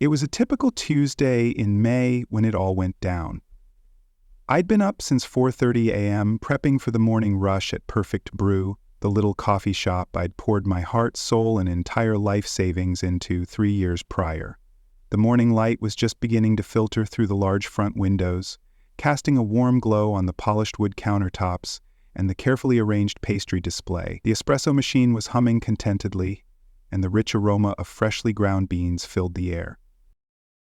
It was a typical Tuesday in May when it all went down. I'd been up since 4:30 a.m. prepping for the morning rush at Perfect Brew, the little coffee shop I'd poured my heart, soul, and entire life savings into 3 years prior. The morning light was just beginning to filter through the large front windows, casting a warm glow on the polished wood countertops and the carefully arranged pastry display. The espresso machine was humming contentedly, and the rich aroma of freshly ground beans filled the air.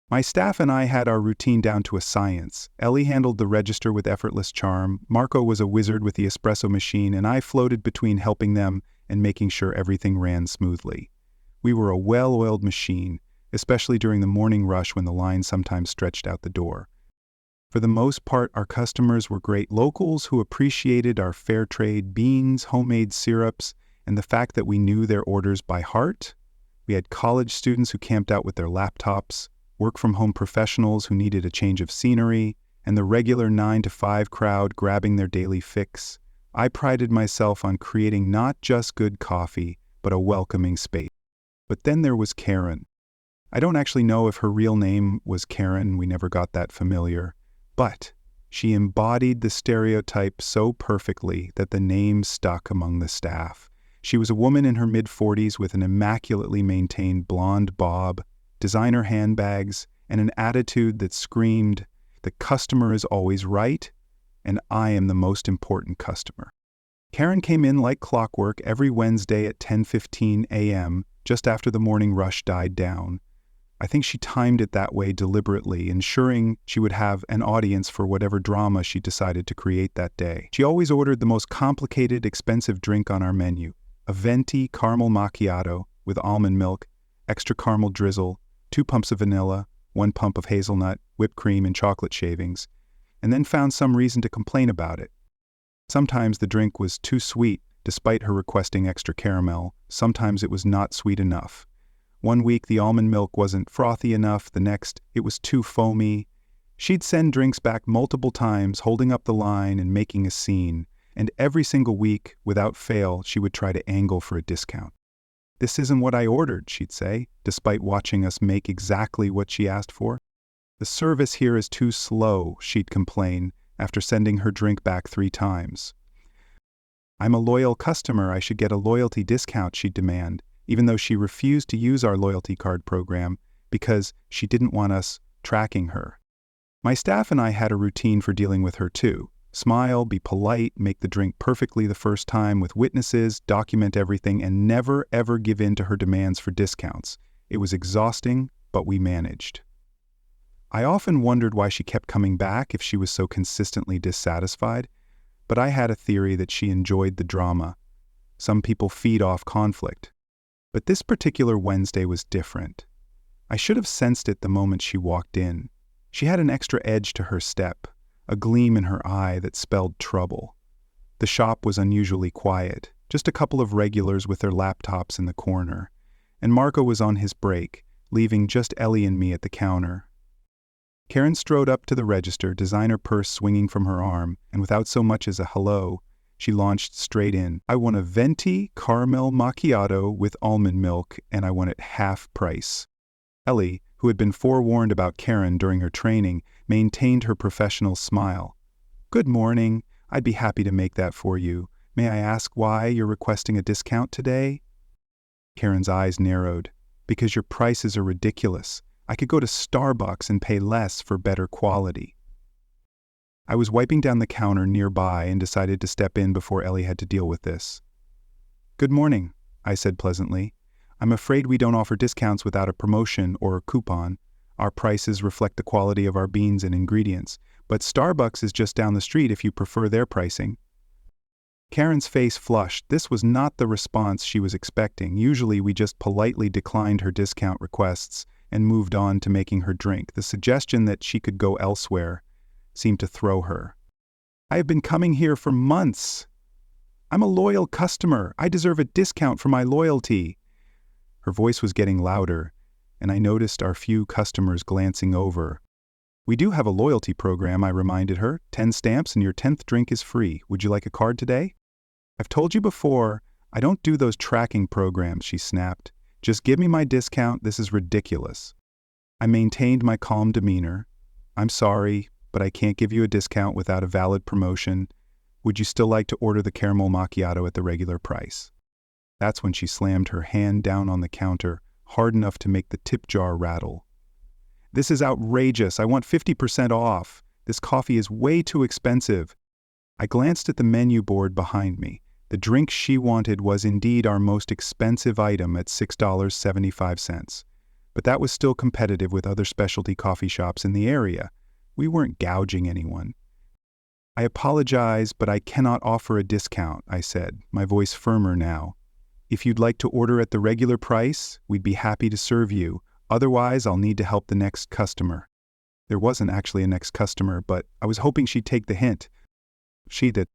My staff and I had our routine down to a science. Ellie handled the register with effortless charm, Marco was a wizard with the espresso machine, and I floated between helping them and making sure everything ran smoothly. We were a well-oiled machine, especially during the morning rush when the line sometimes stretched out the door. For the most part, our customers were great locals who appreciated our fair trade beans, homemade syrups, and the fact that we knew their orders by heart. We had college students who camped out with their laptops, work-from-home professionals who needed a change of scenery, and the regular 9-to-5 crowd grabbing their daily fix. I prided myself on creating not just good coffee, but a welcoming space. But then there was Karen. I don't actually know if her real name was Karen, we never got that familiar, but she embodied the stereotype so perfectly that the name stuck among the staff. She was a woman in her mid-40s with an immaculately maintained blonde bob, designer handbags, and an attitude that screamed, "The customer is always right, and I am the most important customer." Karen came in like clockwork every Wednesday at 10:15 a.m., just after the morning rush died down. I think she timed it that way deliberately, ensuring she would have an audience for whatever drama she decided to create that day. She always ordered the most complicated, expensive drink on our menu, a venti caramel macchiato with almond milk, extra caramel drizzle, 2 pumps of vanilla, 1 pump of hazelnut, whipped cream, and chocolate shavings, and then found some reason to complain about it. Sometimes the drink was too sweet, despite her requesting extra caramel. Sometimes it was not sweet enough. One week the almond milk wasn't frothy enough, the next it was too foamy. She'd send drinks back multiple times, holding up the line and making a scene, and every single week, without fail, she would try to angle for a discount. "This isn't what I ordered," she'd say, despite watching us make exactly what she asked for. "The service here is too slow," she'd complain, after sending her drink back 3 times. "I'm a loyal customer, I should get a loyalty discount," she'd demand, even though she refused to use our loyalty card program because she didn't want us tracking her. My staff and I had a routine for dealing with her too. Smile, be polite, make the drink perfectly the first time with witnesses, document everything, and never ever give in to her demands for discounts. It was exhausting, but we managed. I often wondered why she kept coming back if she was so consistently dissatisfied, but I had a theory that she enjoyed the drama. Some people feed off conflict. But this particular Wednesday was different. I should have sensed it the moment she walked in. She had an extra edge to her step, a gleam in her eye that spelled trouble. The shop was unusually quiet, just a couple of regulars with their laptops in the corner, and Marco was on his break, leaving just Ellie and me at the counter. Karen strode up to the register, designer purse swinging from her arm, and without so much as a hello, she launched straight in. "I want a venti caramel macchiato with almond milk, and I want it half price." Ellie, who had been forewarned about Karen during her training, maintained her professional smile. "Good morning. I'd be happy to make that for you. May I ask why you're requesting a discount today?" Karen's eyes narrowed. "Because your prices are ridiculous. I could go to Starbucks and pay less for better quality." I was wiping down the counter nearby and decided to step in before Ellie had to deal with this. "Good morning," I said pleasantly. "I'm afraid we don't offer discounts without a promotion or a coupon. Our prices reflect the quality of our beans and ingredients, but Starbucks is just down the street if you prefer their pricing." Karen's face flushed. This was not the response she was expecting. Usually we just politely declined her discount requests and moved on to making her drink. The suggestion that she could go elsewhere seemed to throw her. "I have been coming here for months. I'm a loyal customer. I deserve a discount for my loyalty." Her voice was getting louder, and I noticed our few customers glancing over. "We do have a loyalty program," I reminded her. 10 stamps and your 10th drink is free. Would you like a card today?" "I've told you before, I don't do those tracking programs," she snapped. "Just give me my discount. This is ridiculous." I maintained my calm demeanor. "I'm sorry, but I can't give you a discount without a valid promotion. Would you still like to order the caramel macchiato at the regular price?" That's when she slammed her hand down on the counter, hard enough to make the tip jar rattle. "This is outrageous. I want 50% off. This coffee is way too expensive." I glanced at the menu board behind me. The drink she wanted was indeed our most expensive item at $6.75. But that was still competitive with other specialty coffee shops in the area. We weren't gouging anyone. "I apologize, but I cannot offer a discount," I said, my voice firmer now. "If you'd like to order at the regular price, we'd be happy to serve you. Otherwise, I'll need to help the next customer." There wasn't actually a next customer, but I was hoping she'd take the hint. She did.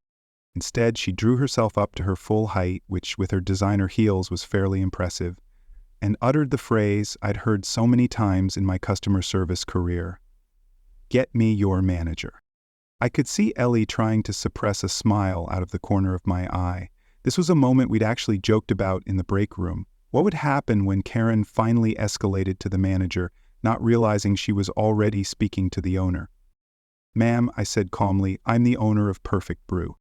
Instead, she drew herself up to her full height, which with her designer heels was fairly impressive, and uttered the phrase I'd heard so many times in my customer service career: "Get me your manager." I could see Ellie trying to suppress a smile out of the corner of my eye. This was a moment we'd actually joked about in the break room. What would happen when Karen finally escalated to the manager, not realizing she was already speaking to the owner? "Ma'am," I said calmly, "I'm the owner of Perfect Brew."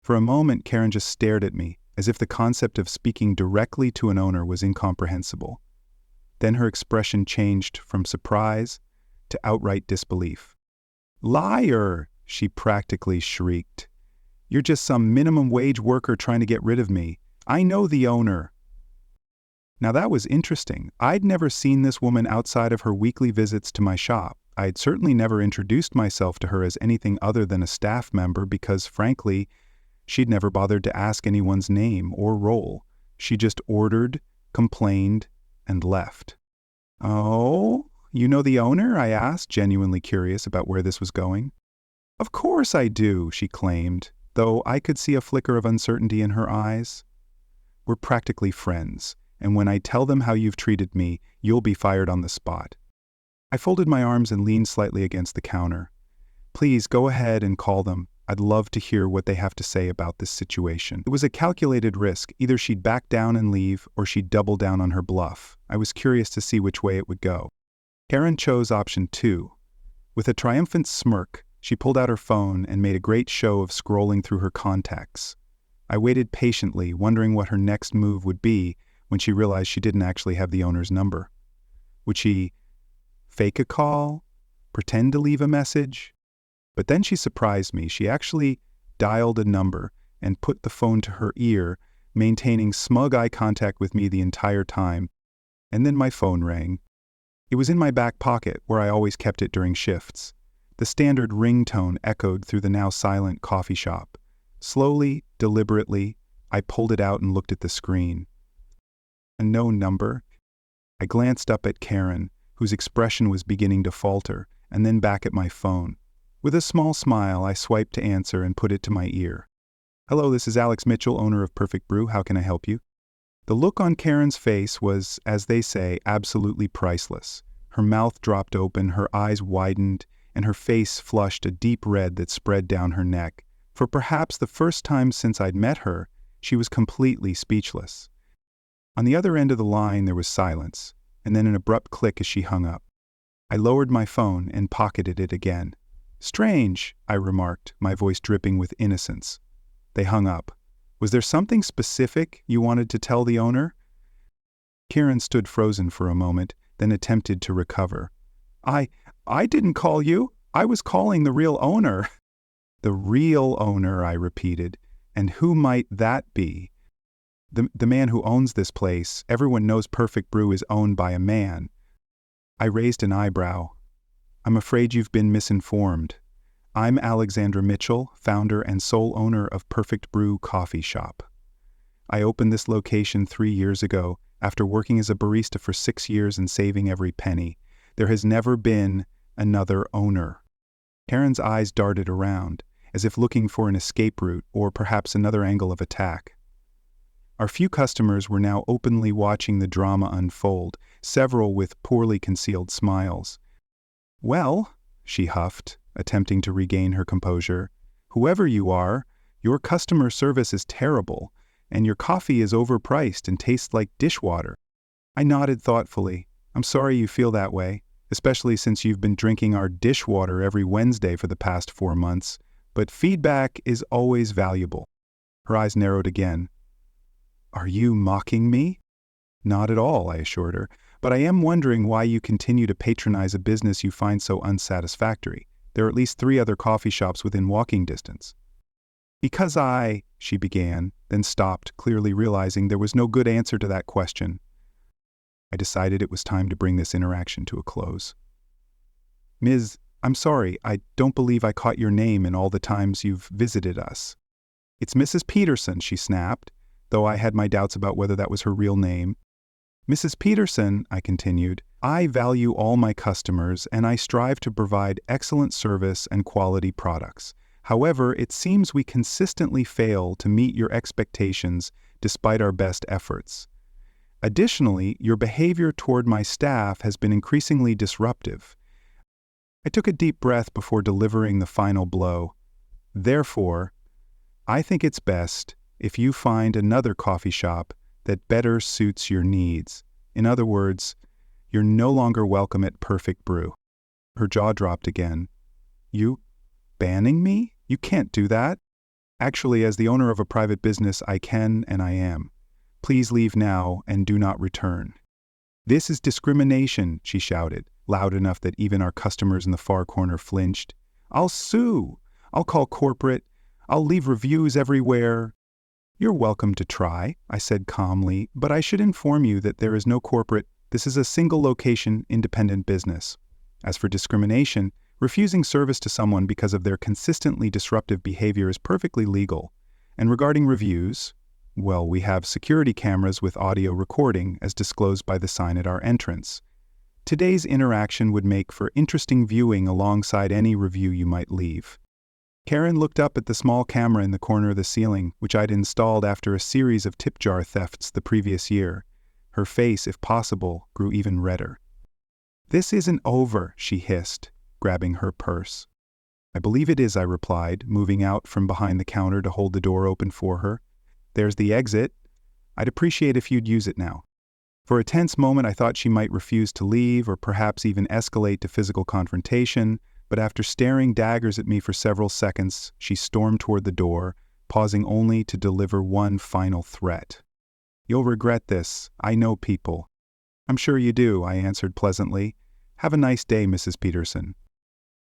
For a moment, Karen just stared at me, as if the concept of speaking directly to an owner was incomprehensible. Then her expression changed from surprise to outright disbelief. "Liar!" she practically shrieked. "You're just some minimum wage worker trying to get rid of me. I know the owner." Now that was interesting. I'd never seen this woman outside of her weekly visits to my shop. I'd certainly never introduced myself to her as anything other than a staff member because, frankly, she'd never bothered to ask anyone's name or role. She just ordered, complained, and left. "Oh, you know the owner?" I asked, genuinely curious about where this was going. "Of course I do," she claimed, though I could see a flicker of uncertainty in her eyes. "We're practically friends, and when I tell them how you've treated me, you'll be fired on the spot." I folded my arms and leaned slightly against the counter. "Please go ahead and call them. I'd love to hear what they have to say about this situation." It was a calculated risk. Either she'd back down and leave, or she'd double down on her bluff. I was curious to see which way it would go. Karen chose option 2. With a triumphant smirk, she pulled out her phone and made a great show of scrolling through her contacts. I waited patiently, wondering what her next move would be when she realized she didn't actually have the owner's number. Would she fake a call? Pretend to leave a message? But then she surprised me. She actually dialed a number and put the phone to her ear, maintaining smug eye contact with me the entire time. And then my phone rang. It was in my back pocket, where I always kept it during shifts. The standard ringtone echoed through the now silent coffee shop. Slowly, deliberately, I pulled it out and looked at the screen. A known number. I glanced up at Karen, whose expression was beginning to falter, and then back at my phone. With a small smile, I swiped to answer and put it to my ear. "Hello, this is Alex Mitchell, owner of Perfect Brew. How can I help you?" The look on Karen's face was, as they say, absolutely priceless. Her mouth dropped open, her eyes widened, and her face flushed a deep red that spread down her neck. For perhaps the first time since I'd met her, she was completely speechless. On the other end of the line there was silence, and then an abrupt click as she hung up. I lowered my phone and pocketed it again. "Strange," I remarked, my voice dripping with innocence. They hung up. "Was there something specific you wanted to tell the owner?" Karen stood frozen for a moment, then attempted to recover. I didn't call you. I was calling the real owner." "The real owner," I repeated. "And who might that be?" The man who owns this place. Everyone knows Perfect Brew is owned by a man." I raised an eyebrow. "I'm afraid you've been misinformed. I'm Alexandra Mitchell, founder and sole owner of Perfect Brew Coffee Shop. I opened this location 3 years ago, after working as a barista for 6 years and saving every penny. There has never been another owner." Karen's eyes darted around, as if looking for an escape route or perhaps another angle of attack. Our few customers were now openly watching the drama unfold, several with poorly concealed smiles. "Well," she huffed, attempting to regain her composure, "whoever you are, your customer service is terrible, and your coffee is overpriced and tastes like dishwater." I nodded thoughtfully. "I'm sorry you feel that way. especially since you've been drinking our dishwater every Wednesday for the past 4 months, but feedback is always valuable." Her eyes narrowed again. "Are you mocking me?" "Not at all," I assured her, "but I am wondering why you continue to patronize a business you find so unsatisfactory. There are at least 3 other coffee shops within walking distance." "Because she began, then stopped, clearly realizing there was no good answer to that question. I decided it was time to bring this interaction to a close. "Ms., I'm sorry, I don't believe I caught your name in all the times you've visited us." "It's Mrs. Peterson," she snapped, though I had my doubts about whether that was her real name. "Mrs. Peterson," I continued, "I value all my customers and I strive to provide excellent service and quality products. However, it seems we consistently fail to meet your expectations despite our best efforts. Additionally, your behavior toward my staff has been increasingly disruptive." I took a deep breath before delivering the final blow. "Therefore, I think it's best if you find another coffee shop that better suits your needs. In other words, you're no longer welcome at Perfect Brew." Her jaw dropped again. "You banning me? You can't do that." "Actually, as the owner of a private business, I can and I am. Please leave now and do not return." "This is discrimination," she shouted, loud enough that even our customers in the far corner flinched. "I'll sue. I'll call corporate. I'll leave reviews everywhere." "You're welcome to try," I said calmly, "but I should inform you that there is no corporate. This is a single-location, independent business. As for discrimination, refusing service to someone because of their consistently disruptive behavior is perfectly legal. And regarding reviews, well, we have security cameras with audio recording, as disclosed by the sign at our entrance. Today's interaction would make for interesting viewing alongside any review you might leave." Karen looked up at the small camera in the corner of the ceiling, which I'd installed after a series of tip jar thefts the previous year. Her face, if possible, grew even redder. "This isn't over," she hissed, grabbing her purse. "I believe it is," I replied, moving out from behind the counter to hold the door open for her. "There's the exit. I'd appreciate if you'd use it now." For a tense moment I thought she might refuse to leave or perhaps even escalate to physical confrontation, but after staring daggers at me for several seconds, she stormed toward the door, pausing only to deliver one final threat. "You'll regret this. I know people." "I'm sure you do," I answered pleasantly. "Have a nice day, Mrs. Peterson."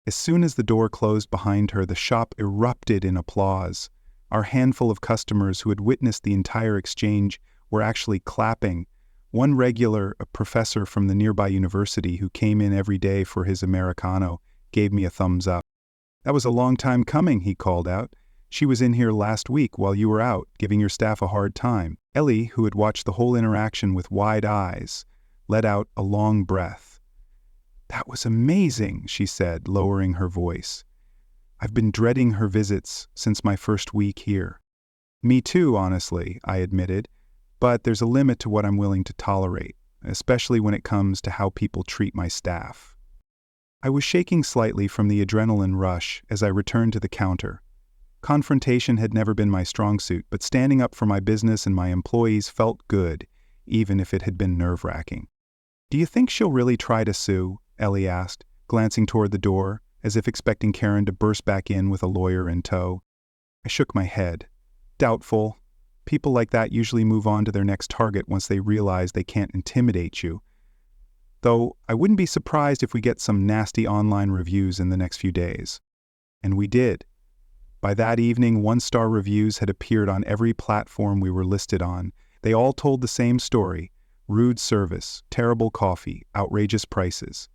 As soon as the door closed behind her, the shop erupted in applause. Our handful of customers who had witnessed the entire exchange were actually clapping. One regular, a professor from the nearby university who came in every day for his Americano, gave me a thumbs up. "That was a long time coming," he called out. "She was in here last week while you were out, giving your staff a hard time." Ellie, who had watched the whole interaction with wide eyes, let out a long breath. "That was amazing," she said, lowering her voice. "I've been dreading her visits since my first week here." "Me too, honestly," I admitted, "but there's a limit to what I'm willing to tolerate, especially when it comes to how people treat my staff." I was shaking slightly from the adrenaline rush as I returned to the counter. Confrontation had never been my strong suit, but standing up for my business and my employees felt good, even if it had been nerve-wracking. "Do you think she'll really try to sue?" Ellie asked, glancing toward the door, as if expecting Karen to burst back in with a lawyer in tow. I shook my head. "Doubtful. People like that usually move on to their next target once they realize they can't intimidate you. Though I wouldn't be surprised if we get some nasty online reviews in the next few days." And we did. By that evening, 1-star reviews had appeared on every platform we were listed on. They all told the same story: rude service, terrible coffee, outrageous prices.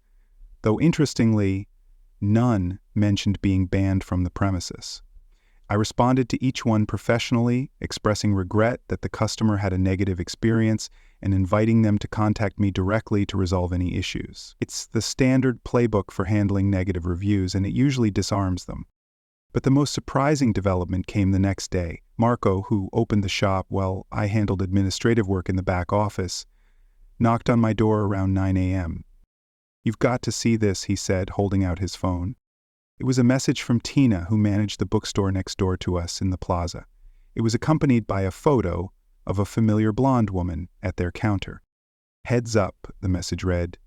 Though interestingly, none mentioned being banned from the premises. I responded to each one professionally, expressing regret that the customer had a negative experience and inviting them to contact me directly to resolve any issues. It's the standard playbook for handling negative reviews, and it usually disarms them. But the most surprising development came the next day. Marco, who opened the shop while I handled administrative work in the back office, knocked on my door around 9 a.m. "You've got to see this," he said, holding out his phone. It was a message from Tina, who managed the bookstore next door to us in the plaza. It was accompanied by a photo of a familiar blonde woman at their counter. "Heads up," the message read.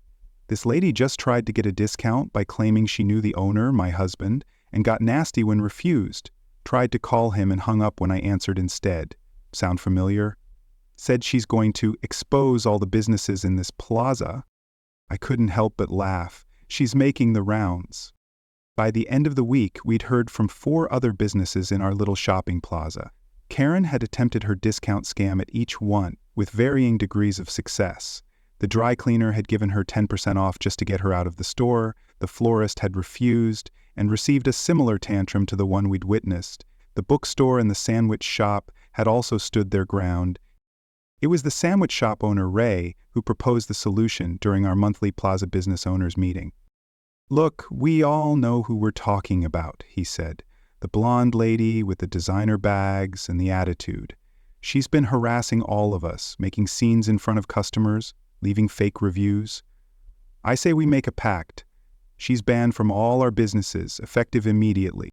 This lady just tried to get a discount by claiming she knew the owner, my husband, and got nasty when refused. Tried to call him and hung up when I answered instead. Sound familiar? Said she's going to expose all the businesses in this plaza. I couldn't help but laugh. She's making the rounds. By the end of the week, we'd heard from 4 other businesses in our little shopping plaza. Karen had attempted her discount scam at each one, with varying degrees of success. The dry cleaner had given her 10% off just to get her out of the store, the florist had refused, and received a similar tantrum to the one we'd witnessed. The bookstore and the sandwich shop had also stood their ground. It was the sandwich shop owner, Ray, who proposed the solution during our monthly Plaza Business Owners meeting. "Look, we all know who we're talking about," he said. "The blonde lady with the designer bags and the attitude. She's been harassing all of us, making scenes in front of customers, leaving fake reviews. I say we make a pact. She's banned from all our businesses, effective immediately."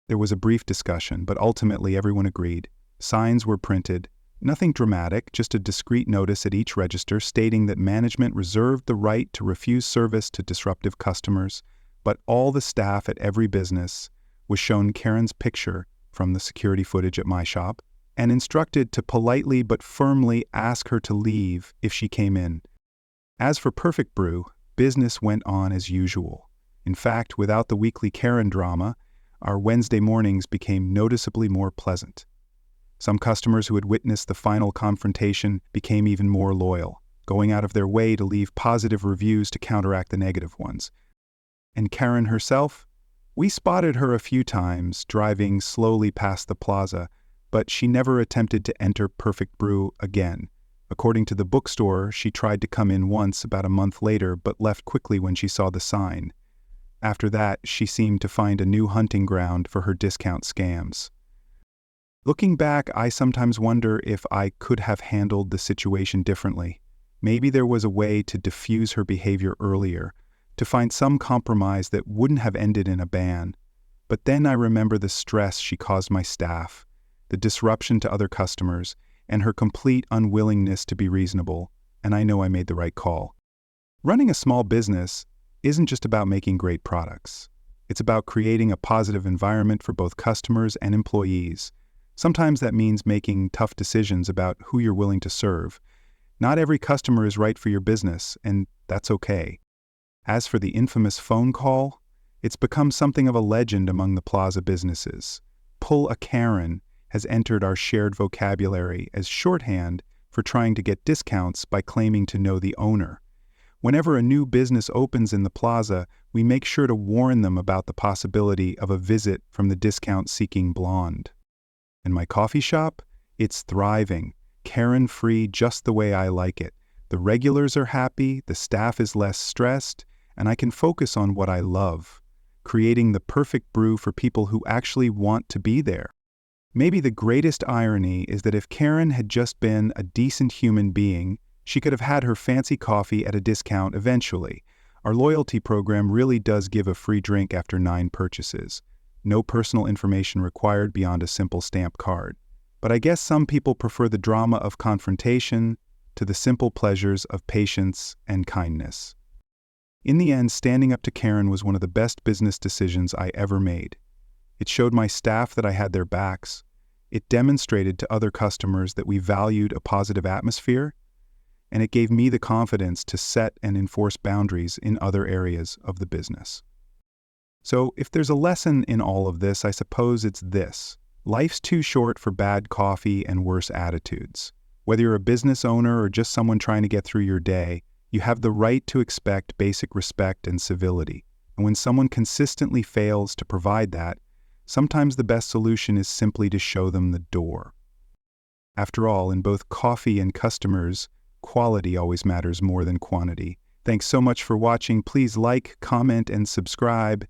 There was a brief discussion, but ultimately everyone agreed. Signs were printed. Nothing dramatic, just a discreet notice at each register stating that management reserved the right to refuse service to disruptive customers, but all the staff at every business was shown Karen's picture from the security footage at my shop and instructed to politely but firmly ask her to leave if she came in. As for Perfect Brew, business went on as usual. In fact, without the weekly Karen drama, our Wednesday mornings became noticeably more pleasant. Some customers who had witnessed the final confrontation became even more loyal, going out of their way to leave positive reviews to counteract the negative ones. And Karen herself? We spotted her a few times, driving slowly past the plaza, but she never attempted to enter Perfect Brew again. According to the bookstore, she tried to come in once about a month later, but left quickly when she saw the sign. After that, she seemed to find a new hunting ground for her discount scams. Looking back, I sometimes wonder if I could have handled the situation differently. Maybe there was a way to diffuse her behavior earlier, to find some compromise that wouldn't have ended in a ban. But then I remember the stress she caused my staff, the disruption to other customers, and her complete unwillingness to be reasonable, and I know I made the right call. Running a small business isn't just about making great products. It's about creating a positive environment for both customers and employees. Sometimes that means making tough decisions about who you're willing to serve. Not every customer is right for your business, and that's okay. As for the infamous phone call, it's become something of a legend among the plaza businesses. "Pull a Karen" has entered our shared vocabulary as shorthand for trying to get discounts by claiming to know the owner. Whenever a new business opens in the plaza, we make sure to warn them about the possibility of a visit from the discount-seeking blonde. In my coffee shop, it's thriving, Karen-free just the way I like it. The regulars are happy, the staff is less stressed, and I can focus on what I love, creating the perfect brew for people who actually want to be there. Maybe the greatest irony is that if Karen had just been a decent human being, she could have had her fancy coffee at a discount eventually. Our loyalty program really does give a free drink after 9 purchases. No personal information required beyond a simple stamp card. But I guess some people prefer the drama of confrontation to the simple pleasures of patience and kindness. In the end, standing up to Karen was one of the best business decisions I ever made. It showed my staff that I had their backs. It demonstrated to other customers that we valued a positive atmosphere, and it gave me the confidence to set and enforce boundaries in other areas of the business. So if there's a lesson in all of this, I suppose it's this. Life's too short for bad coffee and worse attitudes. Whether you're a business owner or just someone trying to get through your day, you have the right to expect basic respect and civility. And when someone consistently fails to provide that, sometimes the best solution is simply to show them the door. After all, in both coffee and customers, quality always matters more than quantity. Thanks so much for watching. Please like, comment, and subscribe.